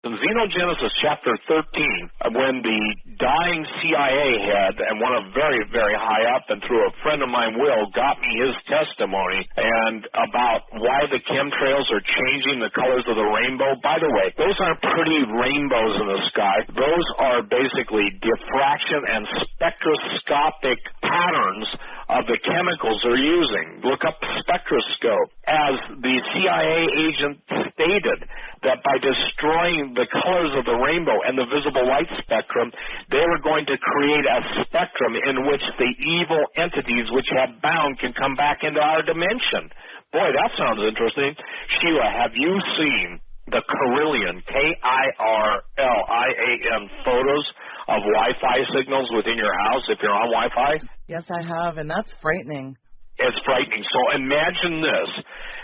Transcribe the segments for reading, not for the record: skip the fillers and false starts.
In Xenogenesis chapter 13, when the dying CIA head, and one of very, very high up, and through a friend of mine, Will, got me his testimony, and about why the chemtrails are changing the colors of the rainbow. By the way, those aren't pretty rainbows in the sky. Those are basically diffraction and spectroscopic patterns of the chemicals they're using. Look up spectroscope. As the CIA agent stated, that by destroying the colors of the rainbow and the visible light spectrum, they were going to create a spectrum in which the evil entities which have bound can come back into our dimension. Boy, that sounds interesting. Sheila, have you seen the Carillion, K-I-R-L-I-A-N, photos of Wi-Fi signals within your house if you're on Wi-Fi? Yes, I have, and that's frightening. It's frightening. So imagine this.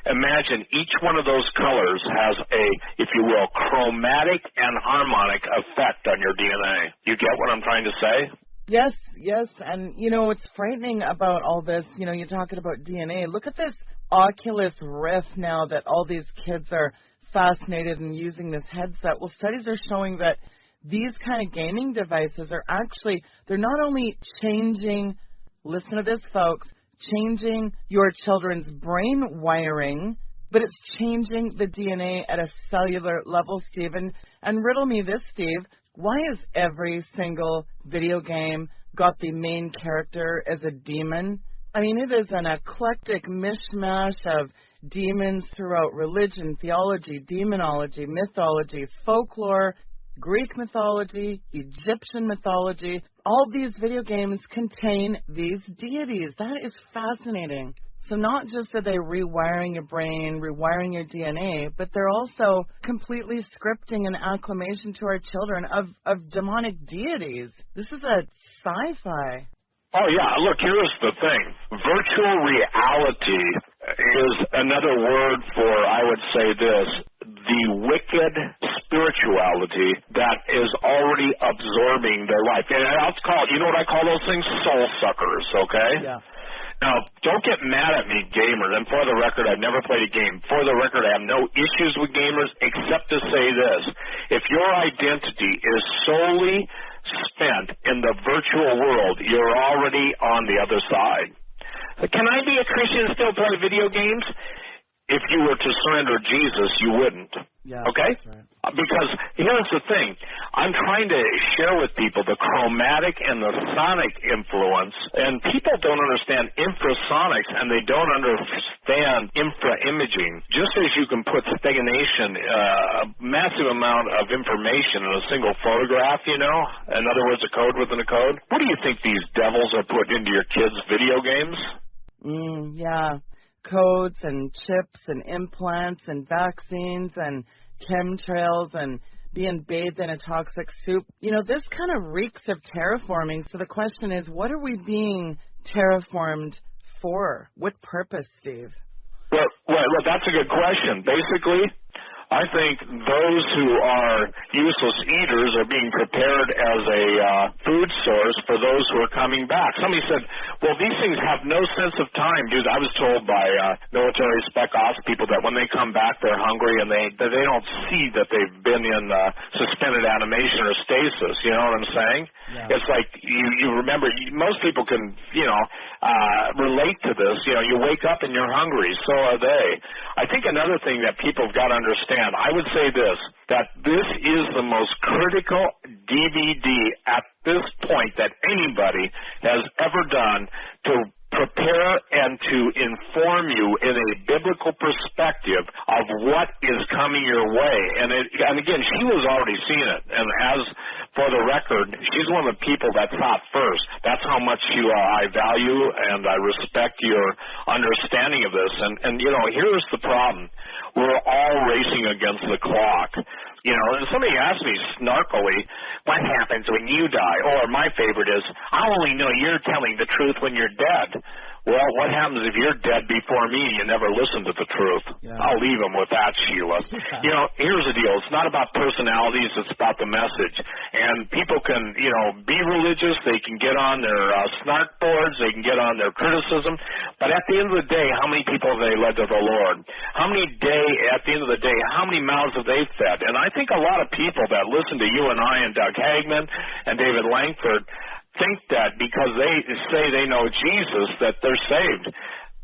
Imagine each one of those colors has a, if you will, chromatic and harmonic effect on your DNA. You get what I'm trying to say? Yes, yes. And, you know, what's frightening about all this, you know, you're talking about DNA. Look at this Oculus Rift now that all these kids are fascinated and using this headset. Well, studies are showing that these kind of gaming devices are actually, they're not only changing, listen to this, folks, changing your children's brain wiring, but it's changing the DNA at a cellular level, Steve. And riddle me this, Steve, why is every single video game got the main character as a demon? I mean, it is an eclectic mishmash of demons throughout religion, theology, demonology, mythology, folklore, Greek mythology, Egyptian mythology. All these video games contain these deities. That is fascinating. So not just are they rewiring your brain, rewiring your DNA, but they're also completely scripting an acclamation to our children of demonic deities. This is a sci-fi. Oh, yeah. Look, here's the thing. Virtual reality is another word for, I would say this, the wicked spirituality that is already absorbing their life. And I'll call it, you know what I call those things? Soul suckers, okay? Yeah. Now, don't get mad at me, gamers. And for the record, I've never played a game. For the record, I have no issues with gamers except to say this. If your identity is solely spent in the virtual world, you're already on the other side. Can I be a Christian and still play video games? If you were to surrender Jesus, you wouldn't. Yeah, okay? That's right. Because here's the thing. I'm trying to share with people the chromatic and the sonic influence, and people don't understand infrasonics, and they don't understand infraimaging. Just as you can put stagnation, a massive amount of information in a single photograph, you know? In other words, a code within a code. What do you think these devils are putting into your kids' video games? Yeah. Codes and chips and implants and vaccines and chemtrails and being bathed in a toxic soup. You know, this kind of reeks of terraforming. So the question is, what are we being terraformed for? What purpose, Steve? Well, that's a good question. Basically, I think those who are useless eaters are being prepared as a food source for those who are coming back. Somebody said, well, these things have no sense of time. Dude, I was told by military spec ops people that when they come back, they're hungry and they don't see that they've been in suspended animation or stasis. You know what I'm saying? Yeah. It's like you remember, most people can, relate to this. You know, you wake up and you're hungry. So are they. I think another thing that people have got to understand, I would say this, that this is the most critical DVD at this point that anybody has ever done to prepare and to inform you in a biblical perspective of what is coming your way. And again, she was already seeing it. And as for the record, she's one of the people that thought first. That's how much I value and I respect your understanding of this. And here's the problem. We're all racing against the clock. And somebody asked me snarkily, what happens when you die? Or my favorite is, I only know you're telling the truth when you're dead. Well, what happens if you're dead before me and you never listen to the truth? Yeah. I'll leave them with that, Sheila. Yeah. You know, here's the deal. It's not about personalities. It's about the message. And people can, you know, be religious. They can get on their snark boards. They can get on their criticism. But at the end of the day, how many people have they led to the Lord? At the end of the day, how many mouths have they fed? And I think a lot of people that listen to you and I and Doug Hagman and David Langford think that because they say they know Jesus that they're saved.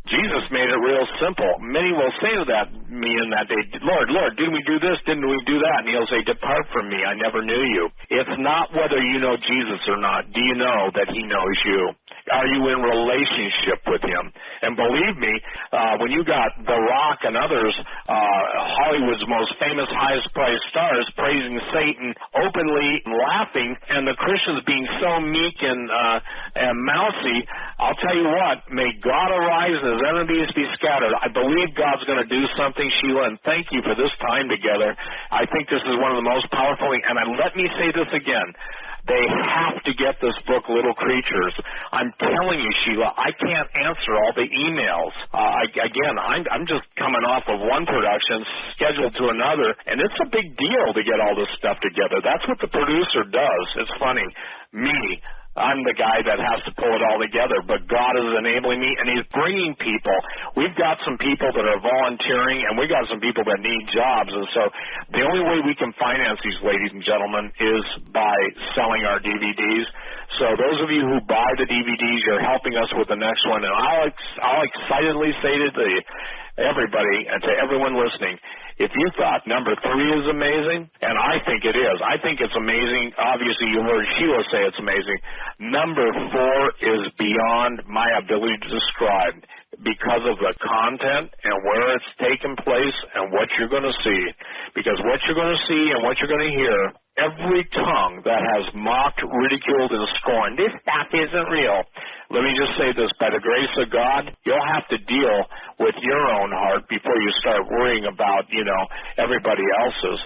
Jesus made it real simple. Many will say to me in that day, Lord, didn't we do this? Didn't we do that? And he'll say, depart from me. I never knew you. It's not whether you know Jesus or not. Do you know that he knows you? Are you in relationship with him? And believe me, when you got The Rock and others, Hollywood's most famous, highest-priced stars praising Satan openly and laughing, and the Christians being so meek and mousy, I'll tell you what, may God arise and his enemies be scattered. I believe God's going to do something, Sheila, and thank you for this time together. I think this is one of the most powerful, and let me say this again. They have to get this book, Little Creatures. I'm telling you, Sheila, I can't answer all the emails. I'm just coming off of one production, scheduled to another, and it's a big deal to get all this stuff together. That's what the producer does. It's funny. I'm the guy that has to pull it all together, but God is enabling me, and he's bringing people. We've got some people that are volunteering, and we've got some people that need jobs, and so the only way we can finance these, ladies and gentlemen, is by selling our DVDs. So those of you who buy the DVDs, you're helping us with the next one, and I'll excitedly say to everybody and to everyone listening, if you thought number 3 is amazing, and I think it is, I think it's amazing. Obviously, you heard Sheila say it's amazing. Number 4 is beyond my ability to describe because of the content and where it's taken place and what you're going to see. Because what you're going to see and what you're going to hear, every tongue that has mocked, ridiculed, and scorned, this stuff isn't real. Let me just say this, by the grace of God, you'll have to deal with your own heart before you start worrying about, everybody else's.